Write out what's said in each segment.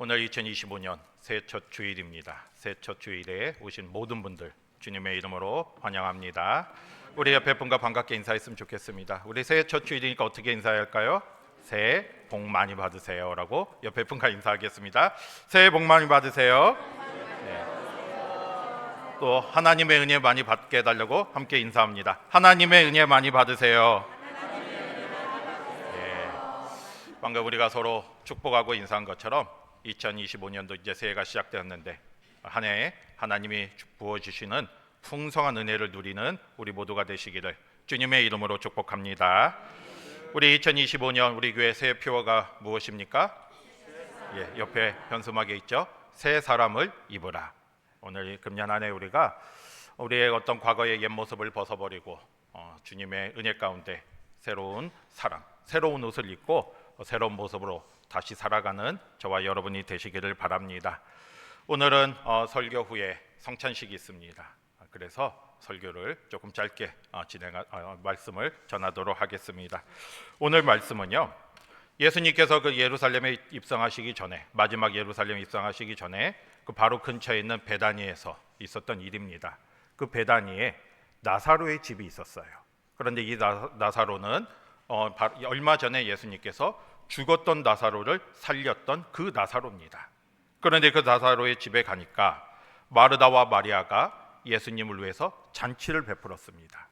오늘 2025년 새해 첫 주일입니다. 새해 첫 주일에 오신 모든 분들 주님의 이름으로 환영합니다. 우리 옆에 분과 반갑게 인사했으면 좋겠습니다. 우리 새해 첫 주일이니까 어떻게 인사해야 할까요? 새해 복 많이 받으세요 라고 옆에 분과 인사하겠습니다. 새해 복 많이 받으세요. 네. 또 하나님의 은혜 많이 받게 해달라고 함께 인사합니다. 하나님의 은혜 많이 받으세요. 네. 방금 우리가 서로 축복하고 인사한 것처럼 2025년도 이제 새해가 시작되었는데 한 해에 하나님이 부어주시는 풍성한 은혜를 누리는 우리 모두가 되시기를 주님의 이름으로 축복합니다. 우리 2025년 우리 교회 새해 표어가 무엇입니까? 옆에 현수막에 있죠. 새 사람을 입으라. 오늘 금년 한 해 우리가 우리의 어떤 과거의 옛 모습을 벗어버리고 주님의 은혜 가운데 새로운 사람, 새로운 옷을 입고 새로운 모습으로 다시 살아가는 저와 여러분이 되시기를 바랍니다. 오늘은 설교 후에 성찬식이 있습니다. 그래서 설교를 조금 짧게 말씀을 전하도록 하겠습니다. 오늘 말씀은요, 예수님께서 그 예루살렘에 입성하시기 전에, 마지막 예루살렘에 입성하시기 전에 그 바로 근처에 있는 베다니에서 있었던 일입니다. 그 베다니에 나사로의 집이 있었어요. 그런데 이 나사로는 얼마 전에 예수님께서 죽었던 나사로를 살렸던 그 나사로입니다. 그런데 그 나사로의 집에 가니까 마르다와 마리아가 예수님을 위해서 잔치를 베풀었습니다.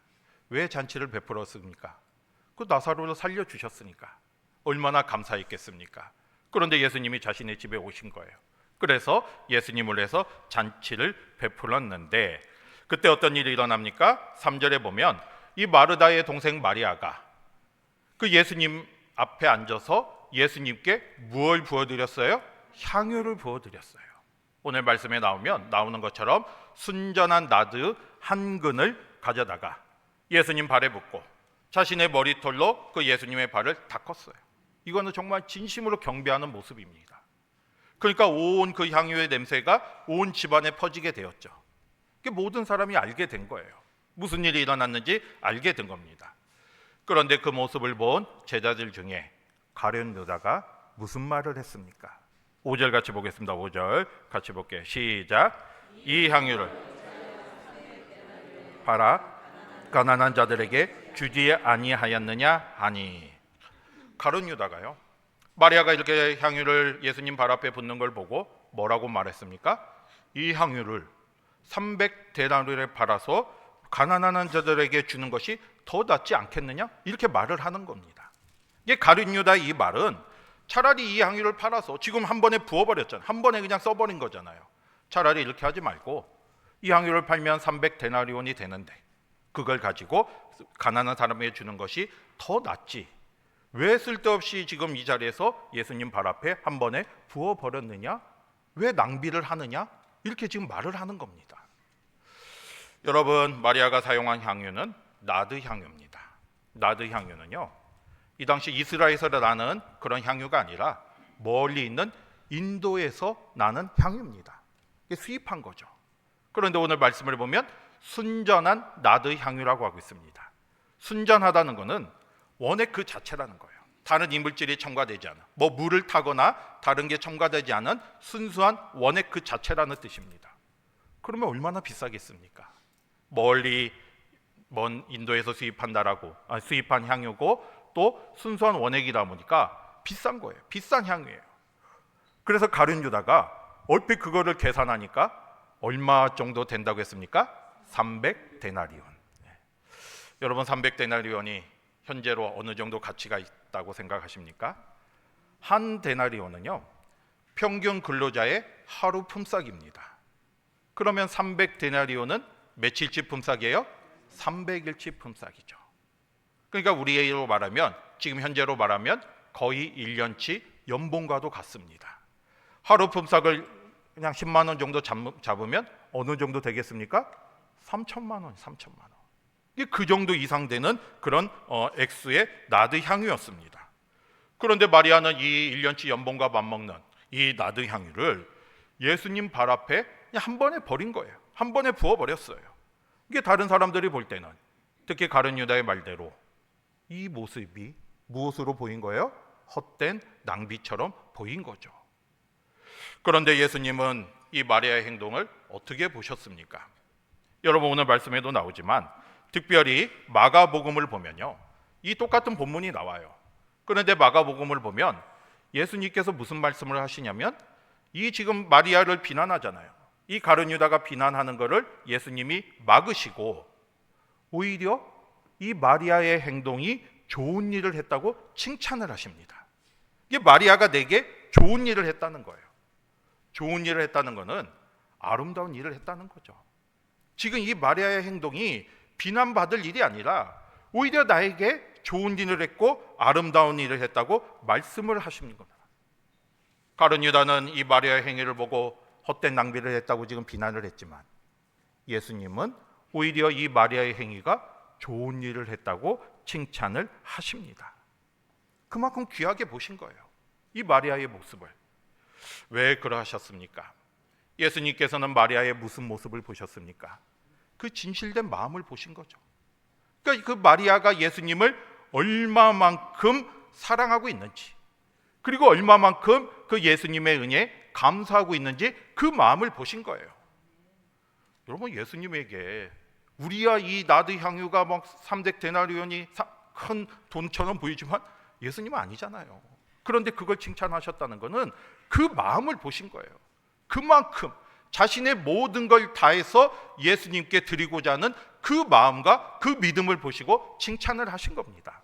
왜 잔치를 베풀었습니까? 그 나사로를 살려주셨으니까 얼마나 감사했겠습니까? 그런데 예수님이 자신의 집에 오신 거예요. 그래서 예수님을 위해서 잔치를 베풀었는데 그때 어떤 일이 일어납니까? 3절에 보면 이 마르다의 동생 마리아가 그 예수님 앞에 앉아서 예수님께 무엇을 부어드렸어요? 향유를 부어드렸어요. 오늘 말씀에 나오는 것처럼 순전한 나드 한 근을 가져다가 예수님 발에 붓고 자신의 머리털로 그 예수님의 발을 닦았어요. 이거는 정말 진심으로 경배하는 모습입니다. 그러니까 온 그 향유의 냄새가 온 집안에 퍼지게 되었죠. 모든 사람이 알게 된 거예요. 무슨 일이 일어났는지 알게 된 겁니다. 그런데 그 모습을 본 제자들 중에 가룟 유다가 무슨 말을 했습니까? 5절 같이 보겠습니다. 5절 같이 볼게요. 시작. 이 향유를 팔아 가난한 자들에게 주지 아니하였느냐 하니. 가룟 유다가요, 마리아가 이렇게 향유를 예수님 발 앞에 붓는 걸 보고 뭐라고 말했습니까? 이 향유를 300데나리온에 팔아서 가난한 자들에게 주는 것이 더 낫지 않겠느냐? 이렇게 말을 하는 겁니다. 이게 가룟 유다 이 말은 차라리 이 향유를 팔아서 지금 한 번에 부어버렸잖아요. 한 번에 그냥 써버린 거잖아요. 차라리 이렇게 하지 말고 이 향유를 팔면 300데나리온이 되는데 그걸 가지고 가난한 사람에게 주는 것이 더 낫지. 왜 쓸데없이 지금 이 자리에서 예수님 발 앞에 한 번에 부어버렸느냐? 왜 낭비를 하느냐? 이렇게 지금 말을 하는 겁니다. 여러분, 마리아가 사용한 향유는 나드 향유입니다. 나드 향유는요, 이 당시 이스라엘에서 나는 그런 향유가 아니라 멀리 있는 인도에서 나는 향유입니다. 수입한 거죠. 그런데 오늘 말씀을 보면 순전한 나드 향유라고 하고 있습니다. 순전하다는 것은 원액 그 자체라는 거예요. 다른 이물질이 첨가되지 않은, 물을 타거나 다른 게 첨가되지 않은 순수한 원액 그 자체라는 뜻입니다. 그러면 얼마나 비싸겠습니까? 멀리 먼 인도에서 수입한 향유고 또 순수한 원액이다 보니까 비싼 거예요. 비싼 향유예요. 그래서 가룟 유다가 얼핏 그거를 계산하니까 얼마 정도 된다고 했습니까? 300데나리온. 여러분, 300데나리온이 현재로 어느 정도 가치가 있다고 생각하십니까? 한 데나리온은요, 평균 근로자의 하루 품삯입니다. 그러면 300데나리온은 며칠치 품삯이에요? 300일치 품삯이죠. 그러니까 우리로 말하면, 지금 현재로 말하면 거의 1년치 연봉과도 같습니다. 하루 품삯을 그냥 10만 원 정도 잡으면 어느 정도 되겠습니까? 3천만 원, 3천만 원. 이게 그 정도 이상 되는 그런 액수의 나드 향유였습니다. 그런데 마리아는 이 1년치 연봉과 맞먹는 이 나드 향유를 예수님 발 앞에 그냥 한 번에 버린 거예요. 한 번에 부어버렸어요. 이게 다른 사람들이 볼 때는, 특히 가룟 유다의 말대로 이 모습이 무엇으로 보인 거예요? 헛된 낭비처럼 보인 거죠. 그런데 예수님은 이 마리아의 행동을 어떻게 보셨습니까? 여러분, 오늘 말씀에도 나오지만 특별히 마가복음을 보면요, 이 똑같은 본문이 나와요. 그런데 마가복음을 보면 예수님께서 무슨 말씀을 하시냐면, 이 지금 마리아를 비난하잖아요. 이 가룟 유다가 비난하는 것을 예수님이 막으시고 오히려 이 마리아의 행동이 좋은 일을 했다고 칭찬을 하십니다. 이게 마리아가 내게 좋은 일을 했다는 거예요. 좋은 일을 했다는 것은 아름다운 일을 했다는 거죠. 지금 이 마리아의 행동이 비난받을 일이 아니라 오히려 나에게 좋은 일을 했고 아름다운 일을 했다고 말씀을 하십니다. 가룟 유다는 이 마리아의 행위를 보고 헛된 낭비를 했다고 지금 비난을 했지만, 예수님은 오히려 이 마리아의 행위가 좋은 일을 했다고 칭찬을 하십니다. 그만큼 귀하게 보신 거예요, 이 마리아의 모습을. 왜 그러하셨습니까? 예수님께서는 마리아의 무슨 모습을 보셨습니까? 그 진실된 마음을 보신 거죠. 그러니까 그 마리아가 예수님을 얼마만큼 사랑하고 있는지, 그리고 얼마만큼 그 예수님의 은혜에 감사하고 있는지 그 마음을 보신 거예요. 여러분, 예수님에게 우리야 이 나드 향유가 막 300 데나리온이 큰 돈처럼 보이지만 예수님은 아니잖아요. 그런데 그걸 칭찬하셨다는 것은 그 마음을 보신 거예요. 그만큼 자신의 모든 걸 다해서 예수님께 드리고자 하는 그 마음과 그 믿음을 보시고 칭찬을 하신 겁니다.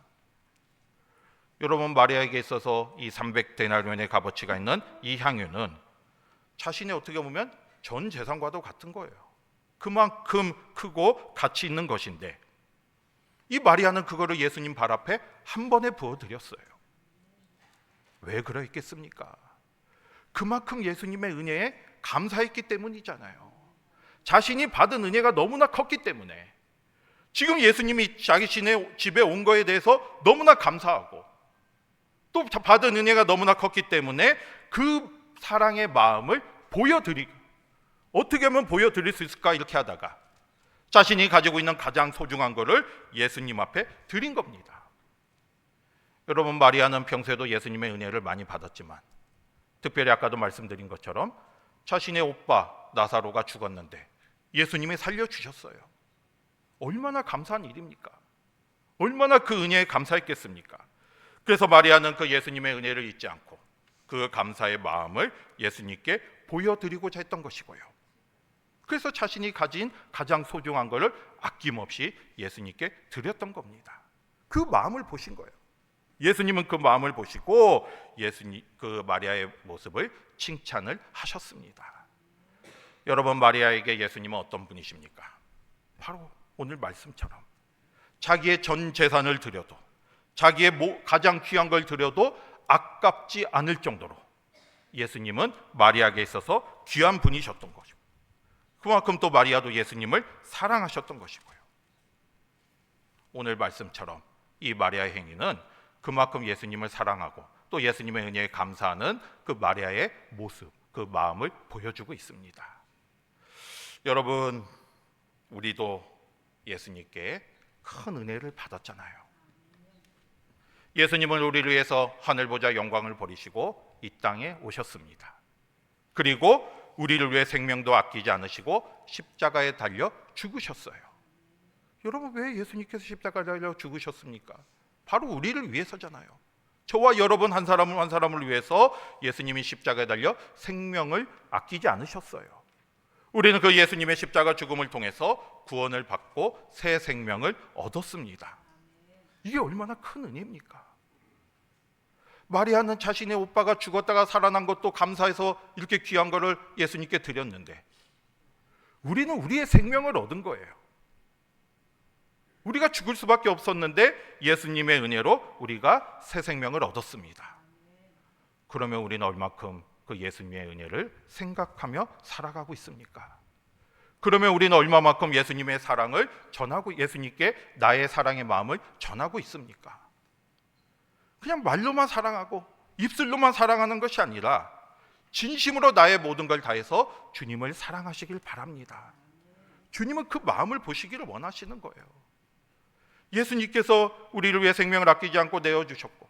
여러분, 마리아에게 있어서 이 300 데나리온의 값어치가 있는 이 향유는 자신의 어떻게 보면 전 재산과도 같은 거예요. 그만큼 크고 가치 있는 것인데 이 마리아는 그거를 예수님 발 앞에 한 번에 부어드렸어요. 왜 그랬겠습니까? 그만큼 예수님의 은혜에 감사했기 때문이잖아요. 자신이 받은 은혜가 너무나 컸기 때문에 지금 예수님이 자신의 집에 온 거에 대해서 너무나 감사하고 또 받은 은혜가 너무나 컸기 때문에 그 사랑의 마음을 보여드리고, 어떻게 하면 보여드릴 수 있을까 이렇게 하다가 자신이 가지고 있는 가장 소중한 것을 예수님 앞에 드린 겁니다. 여러분, 마리아는 평소에도 예수님의 은혜를 많이 받았지만 특별히 아까도 말씀드린 것처럼 자신의 오빠 나사로가 죽었는데 예수님이 살려주셨어요. 얼마나 감사한 일입니까? 얼마나 그 은혜에 감사했겠습니까? 그래서 마리아는 그 예수님의 은혜를 잊지 않고 그 감사의 마음을 예수님께 보여드리고자 했던 것이고요. 그래서 자신이 가진 가장 소중한 것을 아낌없이 예수님께 드렸던 겁니다. 그 마음을 보신 거예요. 예수님은 그 마음을 보시고 예수님 그 마리아의 모습을 칭찬을 하셨습니다. 여러분, 마리아에게 예수님은 어떤 분이십니까? 바로 오늘 말씀처럼 자기의 전 재산을 드려도, 자기의 가장 귀한 걸 드려도 아깝지 않을 정도로 예수님은 마리아에게 있어서 귀한 분이셨던 것이고, 그만큼 또 마리아도 예수님을 사랑하셨던 것이고요. 오늘 말씀처럼 이 마리아의 행위는 그만큼 예수님을 사랑하고 또 예수님의 은혜에 감사하는 그 마리아의 모습, 그 마음을 보여주고 있습니다. 여러분, 우리도 예수님께 큰 은혜를 받았잖아요. 예수님은 우리를 위해서 하늘보좌 영광을 버리시고 이 땅에 오셨습니다. 그리고 우리를 위해 생명도 아끼지 않으시고 십자가에 달려 죽으셨어요. 여러분, 왜 예수님께서 십자가에 달려 죽으셨습니까? 바로 우리를 위해서잖아요. 저와 여러분 한 사람을 한 사람을 위해서 예수님이 십자가에 달려 생명을 아끼지 않으셨어요. 우리는 그 예수님의 십자가 죽음을 통해서 구원을 받고 새 생명을 얻었습니다. 이게 얼마나 큰 은혜입니까? 마리아는 자신의 오빠가 죽었다가 살아난 것도 감사해서 이렇게 귀한 거를 예수님께 드렸는데, 우리는 우리의 생명을 얻은 거예요. 우리가 죽을 수밖에 없었는데 예수님의 은혜로 우리가 새 생명을 얻었습니다. 그러면 우리는 얼마큼 그 예수님의 은혜를 생각하며 살아가고 있습니까? 그러면 우리는 얼마만큼 예수님의 사랑을 전하고 예수님께 나의 사랑의 마음을 전하고 있습니까? 그냥 말로만 사랑하고 입술로만 사랑하는 것이 아니라 진심으로 나의 모든 걸 다해서 주님을 사랑하시길 바랍니다. 주님은 그 마음을 보시기를 원하시는 거예요. 예수님께서 우리를 위해 생명을 아끼지 않고 내어주셨고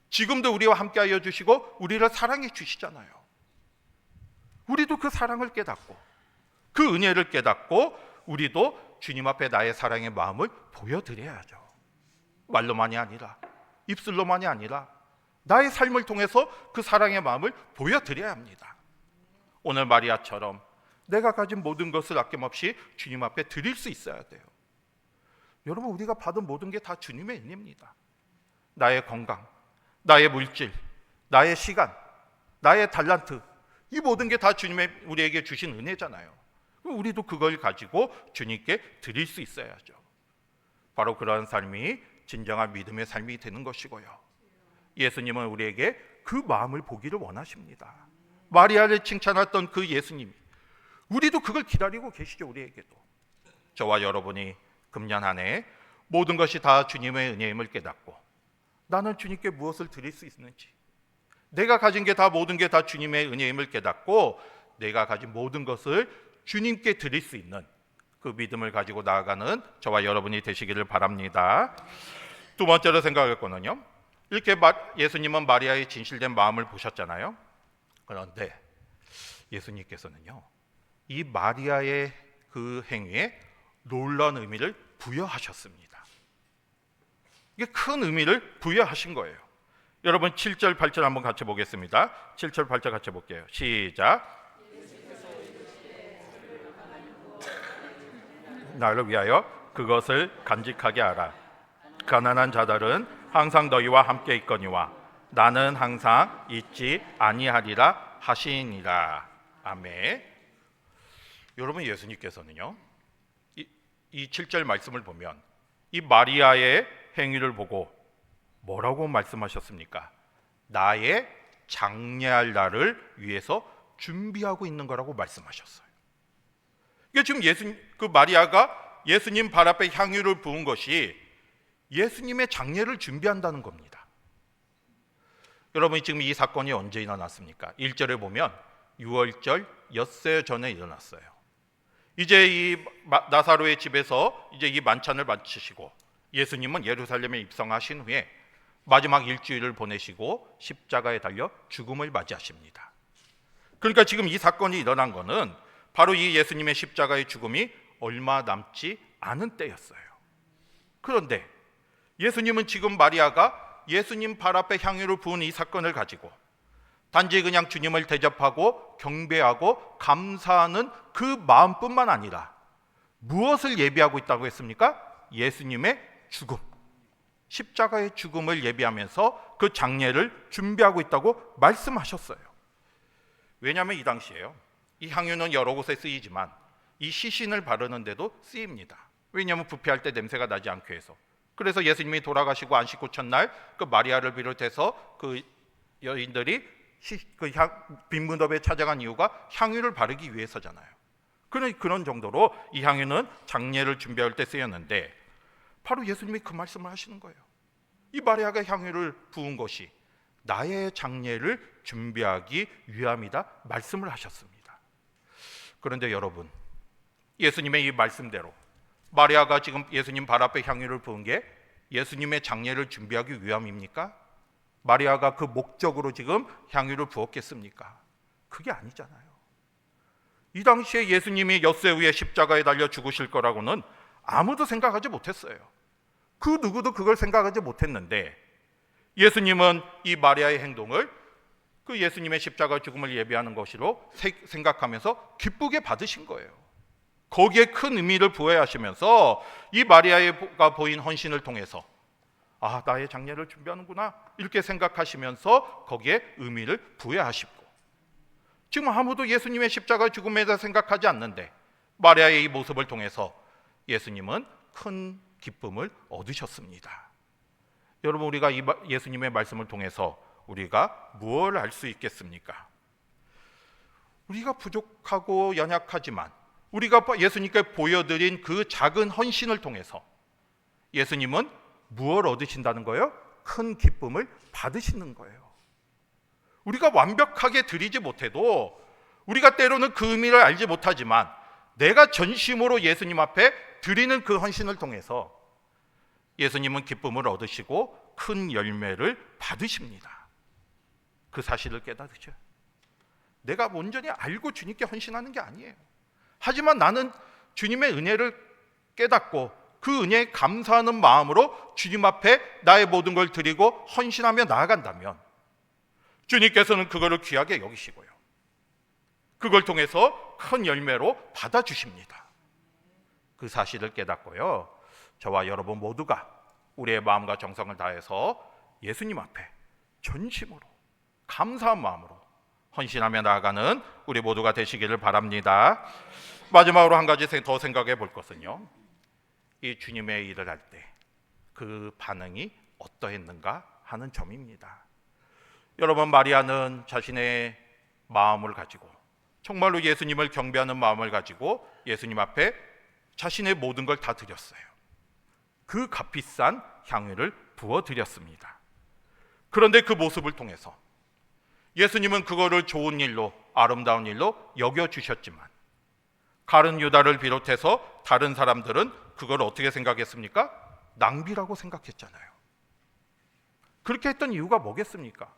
지금도 우리와 함께하여 주시고 우리를 사랑해 주시잖아요. 우리도 그 사랑을 깨닫고 그 은혜를 깨닫고 우리도 주님 앞에 나의 사랑의 마음을 보여드려야죠. 말로만이 아니라, 입술로만이 아니라 나의 삶을 통해서 그 사랑의 마음을 보여드려야 합니다. 오늘 마리아처럼 내가 가진 모든 것을 아낌없이 주님 앞에 드릴 수 있어야 돼요. 여러분, 우리가 받은 모든 게 다 주님의 은혜입니다. 나의 건강, 나의 물질, 나의 시간, 나의 달란트, 이 모든 게 다 주님의 우리에게 주신 은혜잖아요. 우리도 그걸 가지고 주님께 드릴 수 있어야죠. 바로 그러한 삶이 진정한 믿음의 삶이 되는 것이고요. 예수님은 우리에게 그 마음을 보기를 원하십니다. 마리아를 칭찬했던 그 예수님이 우리도 그걸 기다리고 계시죠. 우리에게도. 저와 여러분이 금년 한 해 모든 것이 다 주님의 은혜임을 깨닫고 나는 주님께 무엇을 드릴 수 있는지, 내가 가진 게 다 모든 게 다 주님의 은혜임을 깨닫고 내가 가진 모든 것을 주님께 드릴 수 있는 그 믿음을 가지고 나아가는 저와 여러분이 되시기를 바랍니다. 두 번째로 생각했거든요. 이렇게 예수님은 마리아의 진실된 마음을 보셨잖아요. 그런데 예수님께서는요, 이 마리아의 그 행위에 놀라운 의미를 부여하셨습니다. 이게 큰 의미를 부여하신 거예요. 여러분 7절 8절 한번 같이 보겠습니다. 7절 8절 같이 볼게요. 시작. 나를 위하여 그것을 간직하게 하라. 가난한 자들은 항상 너희와 함께 있거니와 나는 항상 잊지 아니하리라 하시니라. 아멘. 여러분, 예수님께서는요, 이 7절 말씀을 보면 이 마리아의 행위를 보고 뭐라고 말씀하셨습니까? 나의 장례할 날을 위해서 준비하고 있는 거라고 말씀하셨어요. 이게 지금 그 마리아가 예수님 발 앞에 향유를 부은 것이 예수님의 장례를 준비한다는 겁니다. 여러분, 지금 이 사건이 언제 일어났습니까? 1절에 보면 6월절 엿새 전에 일어났어요. 이제 이 나사로의 집에서 이제 이 만찬을 마치시고 예수님은 예루살렘에 입성하신 후에 마지막 일주일을 보내시고 십자가에 달려 죽음을 맞이하십니다. 그러니까 지금 이 사건이 일어난 것은 바로 이 예수님의 십자가의 죽음이 얼마 남지 않은 때였어요. 그런데 예수님은 지금 마리아가 예수님 발 앞에 향유를 부은 이 사건을 가지고 단지 그냥 주님을 대접하고 경배하고 감사하는 그 마음뿐만 아니라 무엇을 예비하고 있다고 했습니까? 예수님의 죽음, 십자가의 죽음을 예비하면서 그 장례를 준비하고 있다고 말씀하셨어요. 왜냐하면 이 당시에요, 이 향유는 여러 곳에 쓰이지만 이 시신을 바르는데도 쓰입니다. 왜냐하면 부패할 때 냄새가 나지 않게 해서. 그래서 예수님이 돌아가시고 안식 후 첫날 그 마리아를 비롯해서 그 여인들이 빈 무덤에 찾아간 이유가 향유를 바르기 위해서잖아요. 그런 정도로 이 향유는 장례를 준비할 때 쓰였는데 바로 예수님이 그 말씀을 하시는 거예요. 이 마리아가 향유를 부은 것이 나의 장례를 준비하기 위함이다 말씀을 하셨습니다. 그런데 여러분, 예수님의 이 말씀대로 마리아가 지금 예수님 발 앞에 향유를 부은 게 예수님의 장례를 준비하기 위함입니까? 마리아가 그 목적으로 지금 향유를 부었겠습니까? 그게 아니잖아요. 이 당시에 예수님이 엿새 후에 십자가에 달려 죽으실 거라고는 아무도 생각하지 못했어요. 그 누구도 그걸 생각하지 못했는데 예수님은 이 마리아의 행동을 그 예수님의 십자가 죽음을 예비하는 것으로 생각하면서 기쁘게 받으신 거예요. 거기에 큰 의미를 부여하시면서 이 마리아가 보인 헌신을 통해서 아, 나의 장례를 준비하는구나 이렇게 생각하시면서 거기에 의미를 부여하시고, 지금 아무도 예수님의 십자가 죽음에 대해 생각하지 않는데 마리아의 이 모습을 통해서 예수님은 큰 기쁨을 얻으셨습니다. 여러분, 우리가 이 예수님의 말씀을 통해서 우리가 무엇을 알 수 있겠습니까? 우리가 부족하고 연약하지만 우리가 예수님께 보여드린 그 작은 헌신을 통해서 예수님은 무엇을 얻으신다는 거예요? 큰 기쁨을 받으시는 거예요. 우리가 완벽하게 드리지 못해도 우리가 때로는 그 의미를 알지 못하지만 내가 전심으로 예수님 앞에 드리는 그 헌신을 통해서 예수님은 기쁨을 얻으시고 큰 열매를 받으십니다. 그 사실을 깨달으셔요. 내가 온전히 알고 주님께 헌신하는 게 아니에요. 하지만 나는 주님의 은혜를 깨닫고 그 은혜에 감사하는 마음으로 주님 앞에 나의 모든 걸 드리고 헌신하며 나아간다면 주님께서는 그거를 귀하게 여기시고요, 그걸 통해서 큰 열매로 받아주십니다. 그 사실을 깨닫고요, 저와 여러분 모두가 우리의 마음과 정성을 다해서 예수님 앞에 전심으로 감사한 마음으로 헌신하며 나아가는 우리 모두가 되시기를 바랍니다. 마지막으로 한 가지 더 생각해 볼 것은요, 이 주님의 일을 할 때 그 반응이 어떠했는가 하는 점입니다. 여러분, 마리아는 자신의 마음을 가지고 정말로 예수님을 경배하는 마음을 가지고 예수님 앞에 자신의 모든 걸 다 드렸어요. 그 값비싼 향유를 부어드렸습니다. 그런데 그 모습을 통해서 예수님은 그거를 좋은 일로, 아름다운 일로 여겨주셨지만 가룟 유다를 비롯해서 다른 사람들은 그걸 어떻게 생각했습니까? 낭비라고 생각했잖아요. 그렇게 했던 이유가 뭐겠습니까?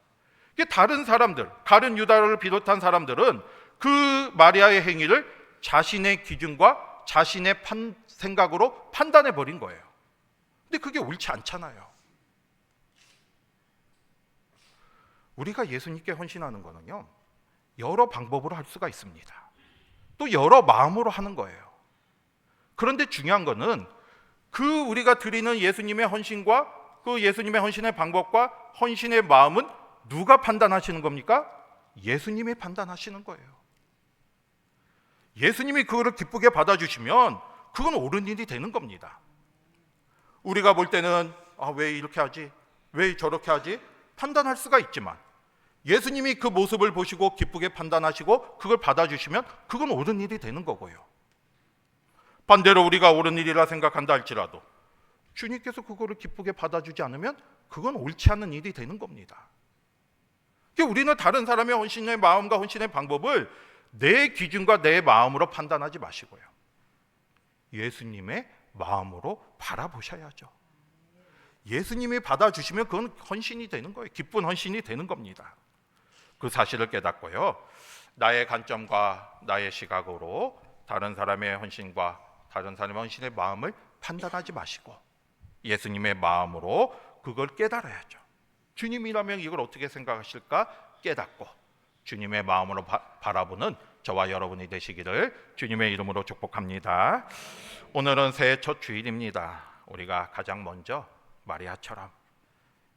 다른 사람들, 가룟 유다를 비롯한 사람들은 그 마리아의 행위를 자신의 기준과 자신의 생각으로 판단해 버린 거예요. 근데 그게 옳지 않잖아요. 우리가 예수님께 헌신하는 거는요, 여러 방법으로 할 수가 있습니다. 또 여러 마음으로 하는 거예요. 그런데 중요한 거는 그 우리가 드리는 예수님의 헌신과 그 예수님의 헌신의 방법과 헌신의 마음은 누가 판단하시는 겁니까? 예수님이 판단하시는 거예요. 예수님이 그거를 기쁘게 받아주시면 그건 옳은 일이 되는 겁니다. 우리가 볼 때는 왜 이렇게 하지? 왜 저렇게 하지? 판단할 수가 있지만 예수님이 그 모습을 보시고 기쁘게 판단하시고 그걸 받아주시면 그건 옳은 일이 되는 거고요. 반대로 우리가 옳은 일이라 생각한다 할지라도 주님께서 그거를 기쁘게 받아주지 않으면 그건 옳지 않은 일이 되는 겁니다. 우리는 다른 사람의 헌신의 마음과 헌신의 방법을 내 기준과 내 마음으로 판단하지 마시고요, 예수님의 마음으로 바라보셔야죠. 예수님이 받아주시면 그건 헌신이 되는 거예요. 기쁜 헌신이 되는 겁니다. 그 사실을 깨닫고요, 나의 관점과 나의 시각으로 다른 사람의 헌신과 다른 사람의 헌신의 마음을 판단하지 마시고 예수님의 마음으로 그걸 깨달아야죠. 주님이라면 이걸 어떻게 생각하실까 깨닫고 주님의 마음으로 바라보는 저와 여러분이 되시기를 주님의 이름으로 축복합니다. 오늘은 새해 첫 주일입니다. 우리가 가장 먼저 마리아처럼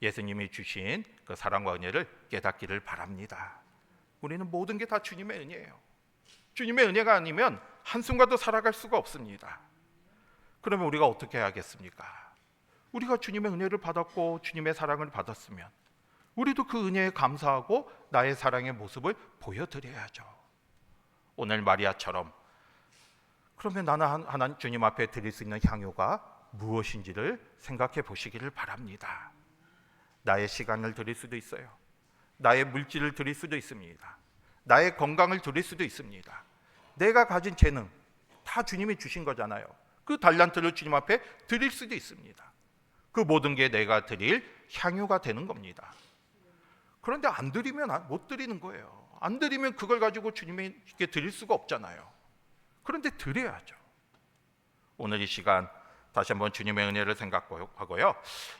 예수님이 주신 그 사랑과 은혜를 깨닫기를 바랍니다. 우리는 모든 게 다 주님의 은혜예요. 주님의 은혜가 아니면 한순간도 살아갈 수가 없습니다. 그러면 우리가 어떻게 해야겠습니까? 우리가 주님의 은혜를 받았고 주님의 사랑을 받았으면 우리도 그 은혜에 감사하고 나의 사랑의 모습을 보여드려야죠. 오늘 마리아처럼 그러면 나는 하나님 주님 앞에 드릴 수 있는 향유가 무엇인지를 생각해 보시기를 바랍니다. 나의 시간을 드릴 수도 있어요. 나의 물질을 드릴 수도 있습니다. 나의 건강을 드릴 수도 있습니다. 내가 가진 재능 다 주님이 주신 거잖아요. 그 달란트를 주님 앞에 드릴 수도 있습니다. 그 모든 게 내가 드릴 향유가 되는 겁니다. 그런데 안 드리면 못 드리는 거예요. 안 드리면 그걸 가지고 주님께 드릴 수가 없잖아요. 그런데 드려야죠. 오늘 이 시간 다시 한번 주님의 은혜를 생각하고요,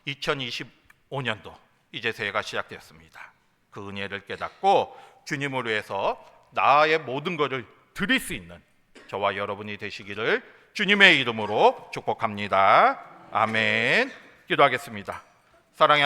2025년도 이제 새해가 시작되었습니다. 그 은혜를 깨닫고 주님을 위해서 나의 모든 것을 드릴 수 있는 저와 여러분이 되시기를 주님의 이름으로 축복합니다. 아멘. 기도하겠습니다. 사랑의